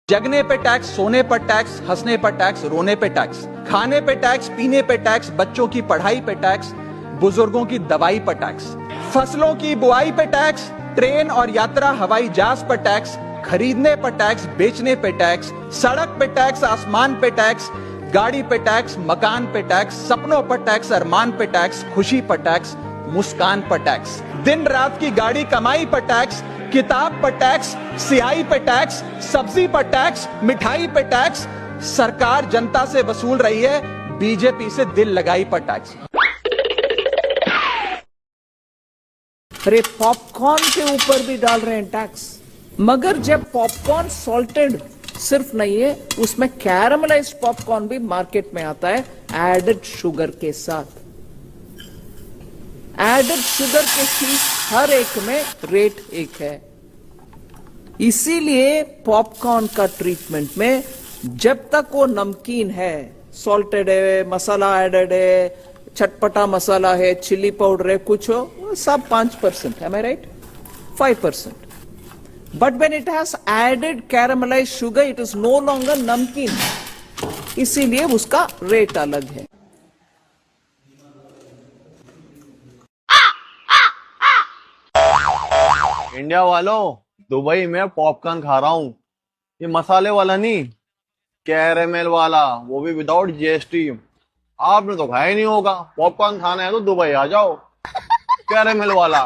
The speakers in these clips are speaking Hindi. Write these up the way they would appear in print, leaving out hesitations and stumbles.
जगने पे टैक्स, सोने पर टैक्स, हंसने पर टैक्स, रोने पे टैक्स, खाने पे टैक्स, पीने पे टैक्स, बच्चों की पढ़ाई पे टैक्स, बुजुर्गों की दवाई पर टैक्स, फसलों की बुआई पे टैक्स, ट्रेन और यात्रा हवाई जहाज पर टैक्स, खरीदने पर टैक्स, बेचने पे टैक्स, सड़क पे टैक्स, आसमान पे टैक्स, गाड़ी पे टैक्स, मकान पे टैक्स, सपनों पर टैक्स, अरमान पे टैक्स, खुशी पर टैक्स, मुस्कान पर टैक्स, दिन रात की गाड़ी कमाई पर टैक्स, किताब पर टैक्स, सियाही पर टैक्स, सब्जी पर टैक्स, मिठाई पर टैक्स, सरकार जनता से वसूल रही है बीजेपी से दिल लगाई पर टैक्स। अरे पॉपकॉर्न के ऊपर भी डाल रहे हैं टैक्स, मगर जब पॉपकॉर्न सॉल्टेड सिर्फ नहीं है, उसमें कैरमलाइज्ड पॉपकॉर्न भी मार्केट में आता है एडेड शुगर के साथ। एडेड शुगर के फीस हर एक में रेट एक है, इसीलिए पॉपकॉर्न का ट्रीटमेंट में जब तक वो नमकीन है, सॉल्टेड है, मसाला एडेड है, चटपटा मसाला है, चिली पाउडर है, कुछ हो, वो सब 5%, am I right? 5%. But when it has added caramelized sugar, it is no longer नमकीन, इसीलिए उसका रेट अलग है। इंडिया वालों, दुबई में पॉपकॉर्न खा रहा हूँ। ये मसाले वाला नहीं, कैरेमल वाला, वो भी विदाउट जीएसटी। आपने तो खाया ही नहीं होगा। पॉपकॉर्न खाना है तो दुबई आ जाओ, कैरेमल वाला।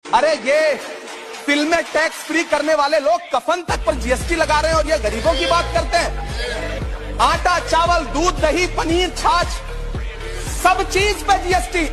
अरे ये फिल्में टैक्स फ्री करने वाले लोग कफन तक पर जीएसटी लगा रहे हैं और ये गरीबों की बात करते हैं। आटा, चावल, दूध, दही, पनीर, छाछ, सब चीज पे जीएसटी।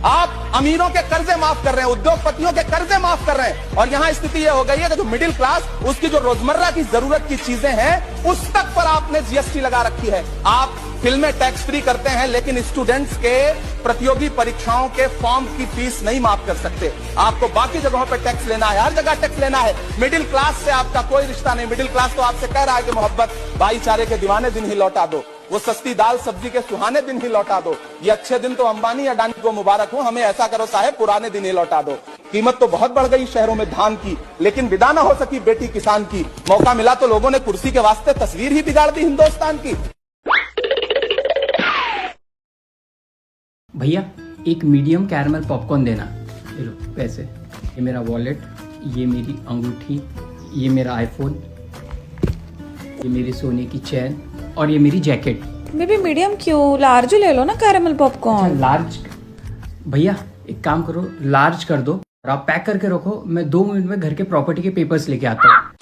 आप अमीरों के कर्जे माफ कर रहे हैं, उद्योगपतियों के कर्जे माफ कर रहे हैं, और यहां स्थिति यह हो गई है कि जो मिडिल क्लास, उसकी जो रोजमर्रा की जरूरत की चीजें हैं, उस तक पर आपने जीएसटी लगा रखी है। आप फिल्में टैक्स फ्री करते हैं, लेकिन स्टूडेंट्स के प्रतियोगी परीक्षाओं के फॉर्म की फीस नहीं माफ कर सकते। आपको बाकी जगहों पर टैक्स लेना है, हर जगह टैक्स लेना है। मिडिल क्लास से आपका कोई रिश्ता नहीं। मिडिल क्लास तो आपसे कह रहा है कि मोहब्बत, भाईचारे के दीवाने दिन ही लौटा दो, वो सस्ती दाल सब्जी के सुहाने दिन ही लौटा दो। ये अच्छे दिन तो अंबानी अडानी को मुबारक हो, हमें ऐसा करो साहब, पुराने दिन ही लौटा दो। कीमत तो बहुत बढ़ गई शहरों में धान की, लेकिन विदा ना हो सकी बेटी किसान की। मौका मिला तो लोगों ने कुर्सी के वास्ते तस्वीर ही बिगाड़ दी हिंदुस्तान की। भैया एक मीडियम कैरमल पॉपकॉर्न देना। ये लो पैसे, ये मेरा वॉलेट, ये मेरी अंगूठी, ये मेरा आईफोन, ये मेरी सोने की चैन और ये मेरी जैकेट। बेबी मीडियम क्यों, लार्ज ले लो ना कैरमल पॉपकॉर्न। लार्ज? भैया एक काम करो, लार्ज कर दो और आप पैक करके रखो, मैं 2 मिनट में घर के प्रॉपर्टी के पेपर्स लेके आता हूँ।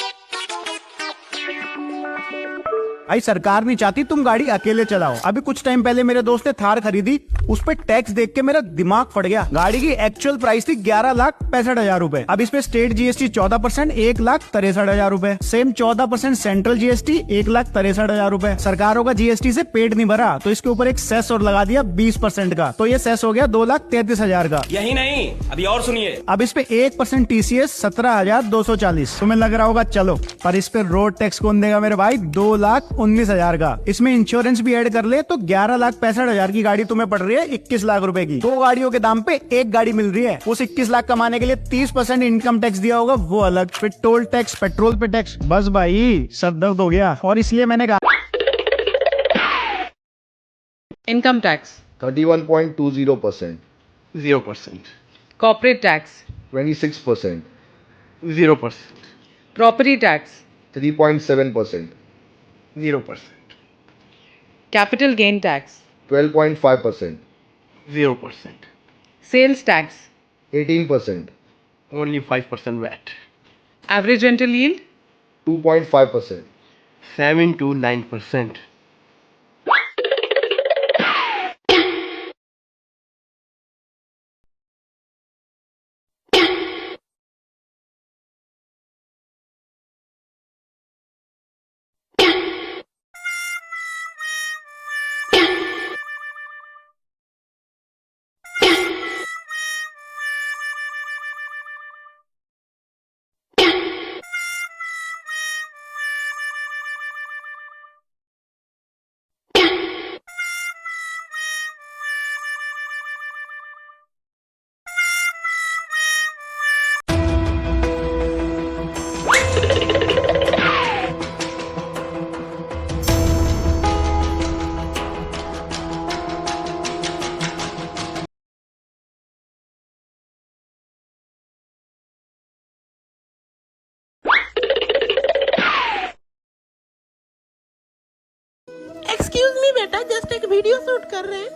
भाई सरकार नहीं चाहती तुम गाड़ी अकेले चलाओ। अभी कुछ टाइम पहले मेरे दोस्त ने थार खरीदी, उस पे टैक्स देख के मेरा दिमाग फट गया। गाड़ी की एक्चुअल प्राइस थी 11,65,000 रुपए। अब इस पे स्टेट जीएसटी 14%, 1,63,000 रुपए। सेम 14% सेंट्रल जीएसटी, 1,63,000 रुपए। सरकारों का जीएसटी से पेट नहीं भरा, तो इसके ऊपर एक सेस और लगा दिया 20% का, तो ये सेस हो गया 2,33,000 का। यही नहीं, अभी और सुनिए। अब इस पे 1% टीसीएस 17,240। तुम्हें लग रहा होगा चलो, पर इस पे रोड टैक्स कौन देगा मेरे भाई? 2,19,000 का। इसमें इंश्योरेंस भी ऐड कर ले तो 11,65,000 की गाड़ी तुम्हें पड़ रही है 21 लाख रुपए की। 2 गाड़ियों के दाम पे 1 गाड़ी मिल रही है। उस 21 लाख कमाने के लिए 30% इनकम टैक्स दिया होगा, वो अलग। फिर टोल टैक्स, पेट्रोल पे टैक्स। बस भाई सर दर्द हो गया, और इसलिए मैंने कहा Income tax, 31.20%, 0%, corporate tax, 26%, 0%, property tax, 3.7%, 0%, capital gain tax, 12.5%, 0%, sales tax, 18%, only 5% VAT, average rental yield, 2.5%. 7 to 9%. बेटा जस्ट एक वीडियो शूट कर रहे हैं।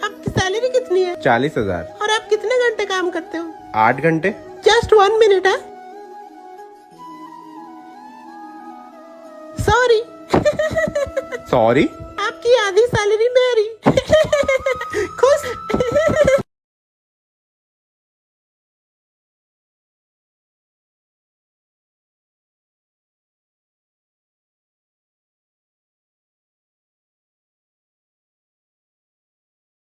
आपकी सैलरी कितनी है? 40,000। और आप कितने घंटे काम करते हो? 8 घंटे। जस्ट 1 मिनट है। सॉरी। सॉरी। आपकी आधी सैलरी मेरी। खुश।